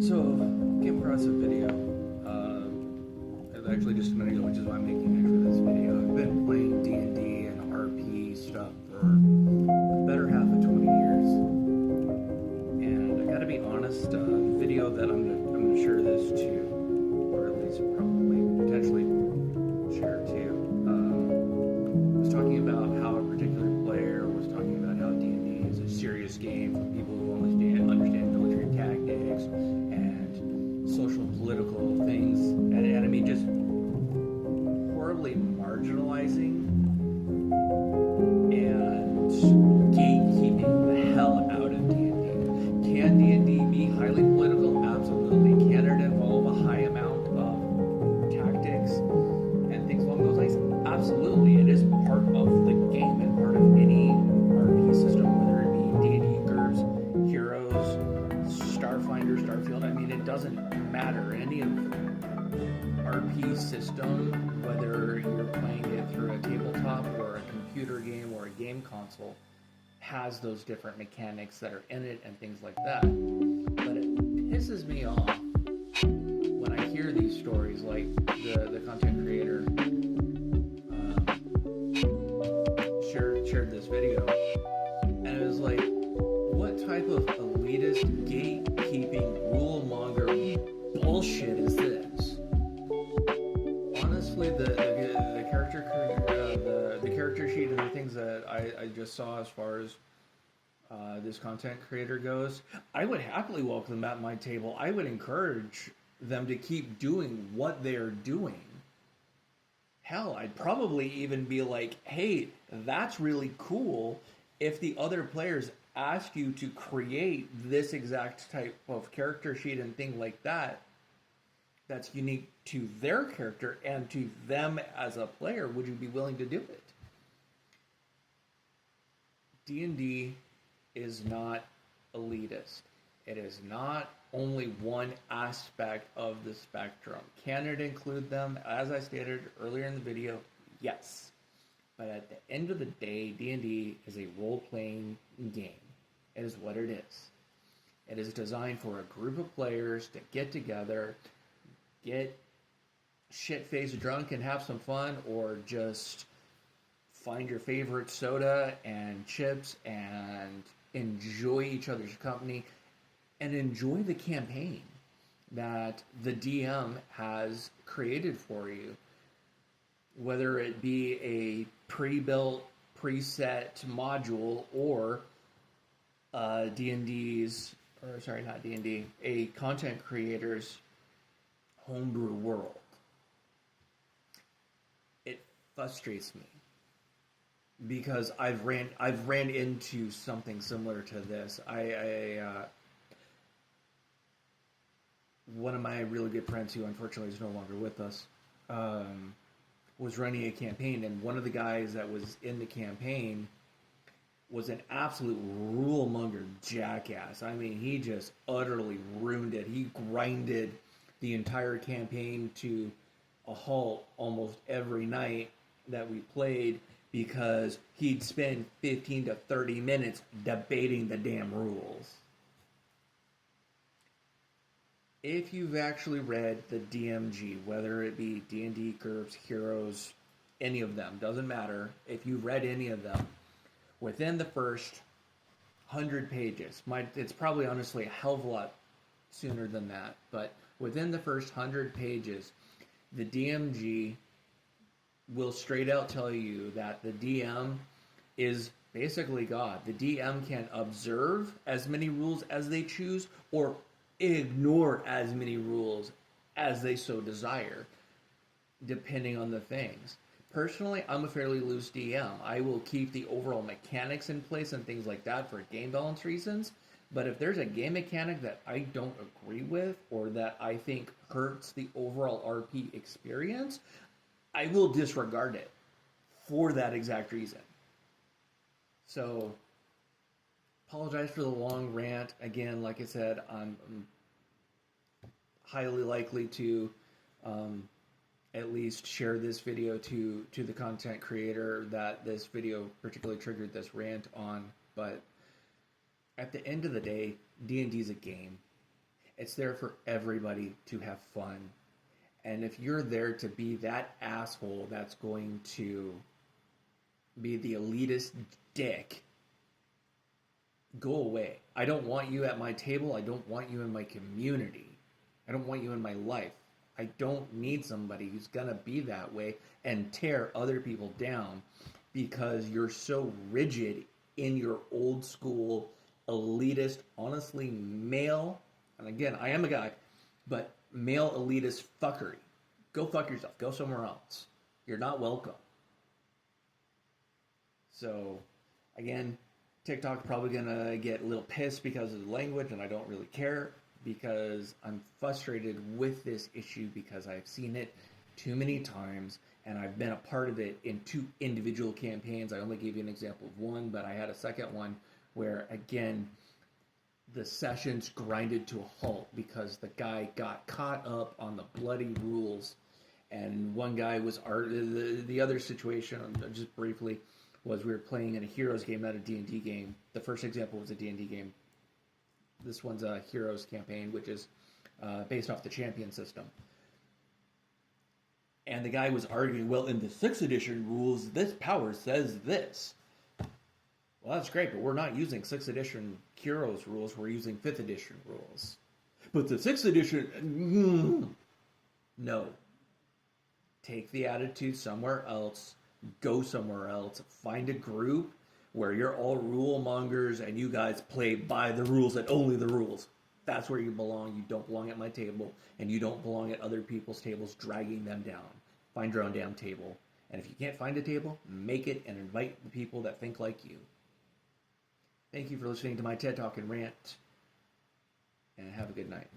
So, came across a video, actually just a minute ago, which is why I'm making actually this video. I've been playing D&D and RP stuff for the better half of 20 years, and I gotta be honest, the video that I'm gonna share this to, or at least probably potentially share it to, was talking about how a particular player was talking about how D&D is a serious game for people who understand military tactics and social political things, and I mean just horribly marginalizing and gatekeeping the hell out of D&D. Can D&D be highly political? Absolutely. Can it involve a high amount of tactics and things along those lines? Absolutely. It is part of the game and part of any RP system, whether it be D&D, GURPS, Heroes, Starfinder, Starfield. I mean, it doesn't matter. Any of RP system, whether you're playing it through a tabletop or a computer game or a game console, has those different mechanics that are in it and things like that. But it pisses me off when I hear these stories, like the content creator shared this video, and it was like, what type of elitist, gatekeeping, rule monger bullshit is this? Honestly, the character sheet and the things that I just saw as far as this content creator goes, I would happily welcome them at my table. I would encourage them to keep doing what they're doing. Hell, I'd probably even be like, hey, that's really cool if the other players ask you to create this exact type of character sheet and thing like that that's unique to their character and to them as a player. Would you be willing to do it? D&D is not elitist. It is not only one aspect of the spectrum. Can it include them? As I stated earlier in the video, yes. But at the end of the day, D&D is a role-playing game. It is what it is. It is designed for a group of players to get together, get shit-faced drunk and have some fun, or just find your favorite soda and chips and enjoy each other's company and enjoy the campaign that the DM has created for you. Whether it be a pre-built, preset module or D&D's, or sorry, not D&D, a content creator's homebrew world. It frustrates me because I've ran into something similar to this. One of my really good friends, who unfortunately is no longer with us, was running a campaign, and one of the guys that was in the campaign was an absolute rule monger jackass. I mean, he just utterly ruined it. He grinded the entire campaign to a halt almost every night that we played because he'd spend 15 to 30 minutes debating the damn rules. If you've actually read the DMG, whether it be D&D, GURPS, Heroes, any of them, doesn't matter. If you've read any of them, within the first 100 pages, it's probably honestly a hell of a lot sooner than that, but within the first 100 pages, the DMG will straight out tell you that the DM is basically God. The DM can observe as many rules as they choose or ignore as many rules as they so desire, depending on the things. Personally, I'm a fairly loose DM. I will keep the overall mechanics in place and things like that for game balance reasons, but if there's a game mechanic that I don't agree with or that I think hurts the overall RP experience, I will disregard it for that exact reason. So, apologize for the long rant. Again, like I said, I'm highly likely to at least share this video to the content creator that this video particularly triggered this rant on. But at the end of the day, D&D is a game. It's there for everybody to have fun. And if you're there to be that asshole that's going to be the elitist dick, go away. I don't want you at my table. I don't want you in my community. I don't want you in my life. I don't need somebody who's going to be that way and tear other people down because you're so rigid in your old school, elitist, honestly male, and again, I am a guy, but male elitist fuckery. Go fuck yourself. Go somewhere else. You're not welcome. So, again, TikTok's probably going to get a little pissed because of the language, and I don't really care because I'm frustrated with this issue because I've seen it too many times, and I've been a part of it in 2 individual campaigns. I only gave you an example of one, but I had a second one where, again, the sessions grinded to a halt because the guy got caught up on the bloody rules, and one guy was the other situation, just briefly, was we were playing in a Heroes game, not a D&D game. The first example was a D&D game. This one's a Heroes campaign, which is based off the champion system. And the guy was arguing, well, in the 6th edition rules, this power says this. Well, that's great, but we're not using 6th edition Heroes rules, we're using 5th edition rules. But the 6th edition... No. Take the attitude somewhere else, go somewhere else, find a group where you're all rule mongers and you guys play by the rules and only the rules. That's where you belong. You don't belong at my table, and you don't belong at other people's tables, dragging them down. Find your own damn table. And if you can't find a table, make it and invite the people that think like you. Thank you for listening to my TED Talk and Rant, and have a good night.